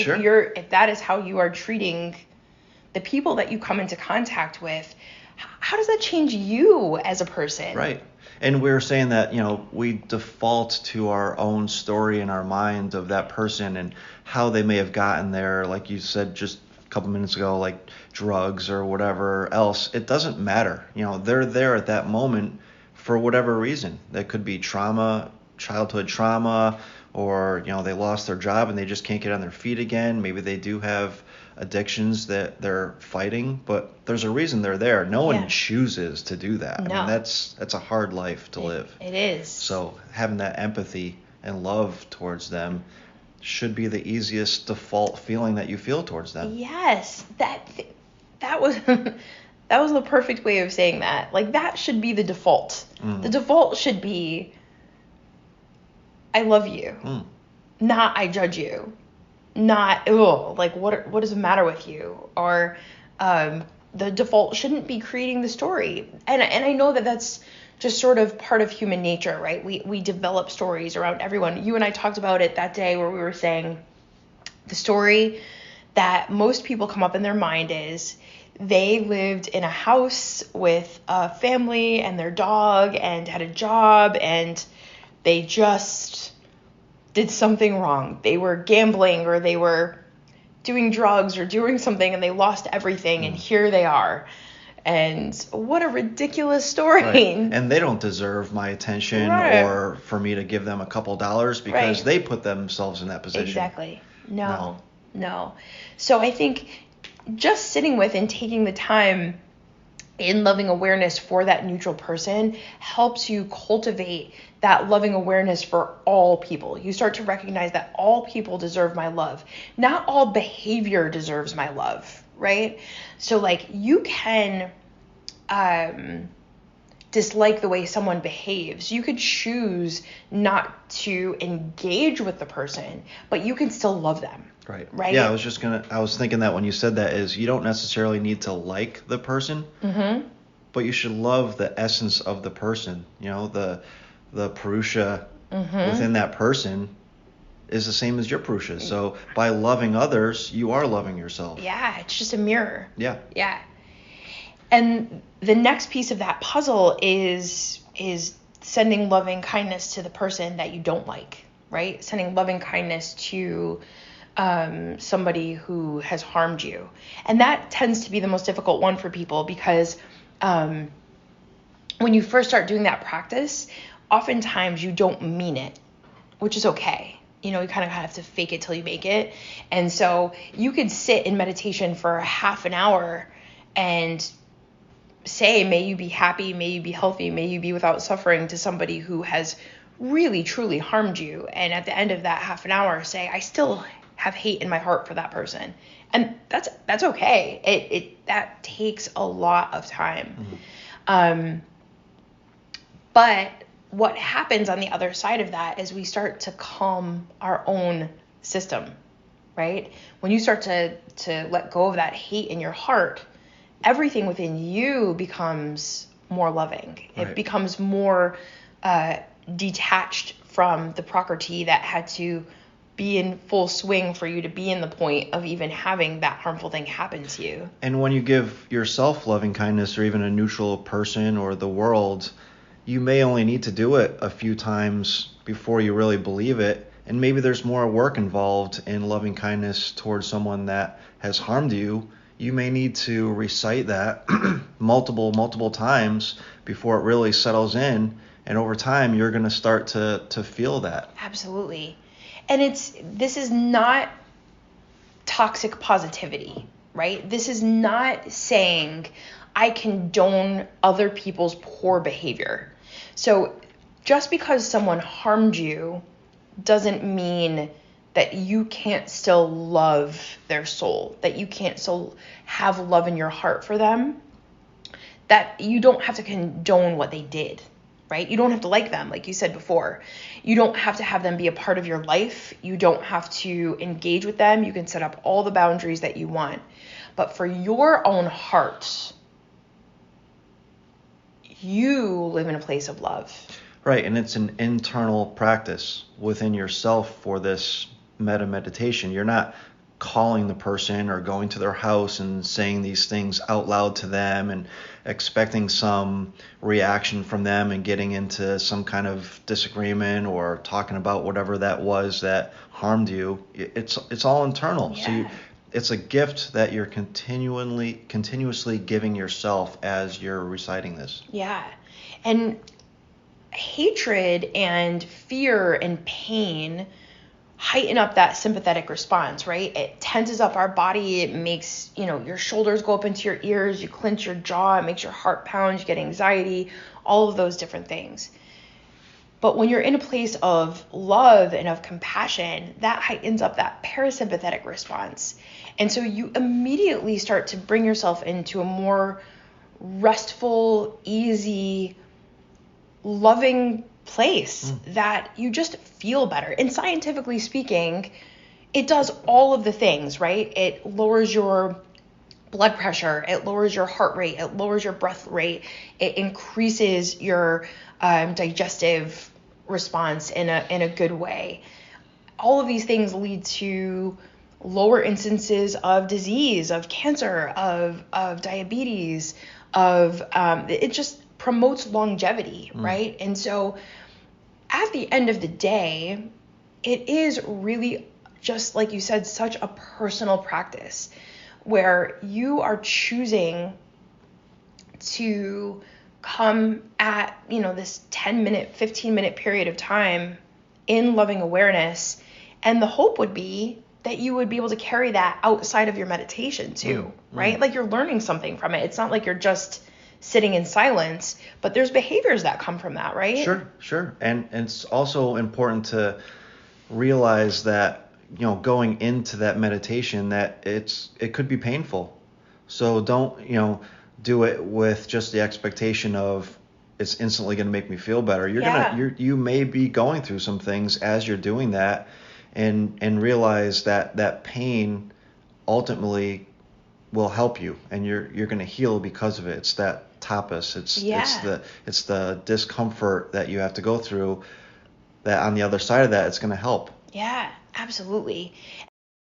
if that is how you are treating the people that you come into contact with, how does that change you as a person? Right. And we were saying that, we default to our own story in our mind of that person and how they may have gotten there, like you said just a couple minutes ago, like drugs or whatever else. It doesn't matter. They're there at that moment for whatever reason. That could be trauma, childhood trauma, or, they lost their job and they just can't get on their feet again. Maybe they do have addictions that they're fighting, but there's a reason they're there. No one chooses to do that. No. I mean, that's a hard life to live. It is. So having that empathy and love towards them should be the easiest default feeling that you feel towards them. Yes, that was that was the perfect way of saying that. Like, that should be the default. The default should be, I love you, not I judge you. Not, like, what is the matter with you? Or the default shouldn't be creating the story. And I know that that's just sort of part of human nature, right? We develop stories around everyone. You and I talked about it that day where we were saying the story that most people come up in their mind is they lived in a house with a family and their dog and had a job, and they just did something wrong. They were gambling, or they were doing drugs or doing something, and they lost everything, and here they are. And what a ridiculous story. Right. And they don't deserve my attention or for me to give them a couple dollars because they put themselves in that position. Exactly. No. So I think just sitting with and taking the time in loving awareness for that neutral person helps you cultivate that loving awareness for all people. You start to recognize that all people deserve my love. Not all behavior deserves my love, right? So, like, you can dislike the way someone behaves. You could choose not to engage with the person, but you can still love them. Right? Yeah, I was thinking that when you said that is you don't necessarily need to like the person, but you should love the essence of the person. The Purusha within that person is the same as your Purusha. So by loving others, you are loving yourself. Yeah, it's just a mirror. Yeah. And the next piece of that puzzle is sending loving kindness to the person that you don't like, right? Sending loving kindness to somebody who has harmed you. And that tends to be the most difficult one for people because when you first start doing that practice, oftentimes you don't mean it, which is okay. You kind of have to fake it till you make it. And so you could sit in meditation for half an hour and say, may you be happy, may you be healthy, may you be without suffering to somebody who has really, truly harmed you. And at the end of that half an hour, say, I still have hate in my heart for that person. And that's okay. That takes a lot of time. But what happens on the other side of that is we start to calm our own system, right? When you start to let go of that hate in your heart, everything within you becomes more loving. Right. It becomes more detached from the Prakriti that had to be in full swing for you to be in the point of even having that harmful thing happen to you. And when you give yourself loving kindness or even a neutral person or the world, you may only need to do it a few times before you really believe it. And maybe there's more work involved in loving kindness towards someone that has harmed you. You may need to recite that multiple times before it really settles in. And over time, you're going to start to feel that. Absolutely. And this is not toxic positivity, right? This is not saying I condone other people's poor behavior. So just because someone harmed you doesn't mean that you can't still love their soul, that you can't still have love in your heart for them, that you don't have to condone what they did, right? You don't have to like them, like you said before. You don't have to have them be a part of your life. You don't have to engage with them. You can set up all the boundaries that you want. But for your own heart, you live in a place of love. Right, and it's an internal practice within yourself for this meditation. You're not calling the person or going to their house and saying these things out loud to them and expecting some reaction from them and getting into some kind of disagreement or talking about whatever that was that harmed you. It's all internal. Yeah. So it's a gift that you're continuously giving yourself as you're reciting this. Yeah. And hatred and fear and pain heighten up that sympathetic response, right? It tenses up our body. It makes, your shoulders go up into your ears. You clench your jaw. It makes your heart pound. You get anxiety, all of those different things. But when you're in a place of love and of compassion, that heightens up that parasympathetic response. And so you immediately start to bring yourself into a more restful, easy, loving place that you just feel better. And scientifically speaking, it does all of the things, right? It lowers your blood pressure, it lowers your heart rate, it lowers your breath rate, it increases your digestive response in a good way. All of these things lead to lower instances of disease, of cancer, of diabetes, it just promotes longevity, right? And so at the end of the day, it is really, just like you said, such a personal practice where you are choosing to come at, this 10-minute, 15-minute period of time in loving awareness. And the hope would be that you would be able to carry that outside of your meditation too, right? Like you're learning something from it. It's not like you're just sitting in silence, but there's behaviors that come from that, right? Sure. And it's also important to realize that, going into that meditation, that it could be painful. So don't, do it with just the expectation of it's instantly going to make me feel better. You may be going through some things as you're doing that, and realize that pain ultimately will help you, and you're going to heal because of it. It's that tapas. It's the discomfort that you have to go through, that on the other side of that, it's going to help. Yeah, absolutely.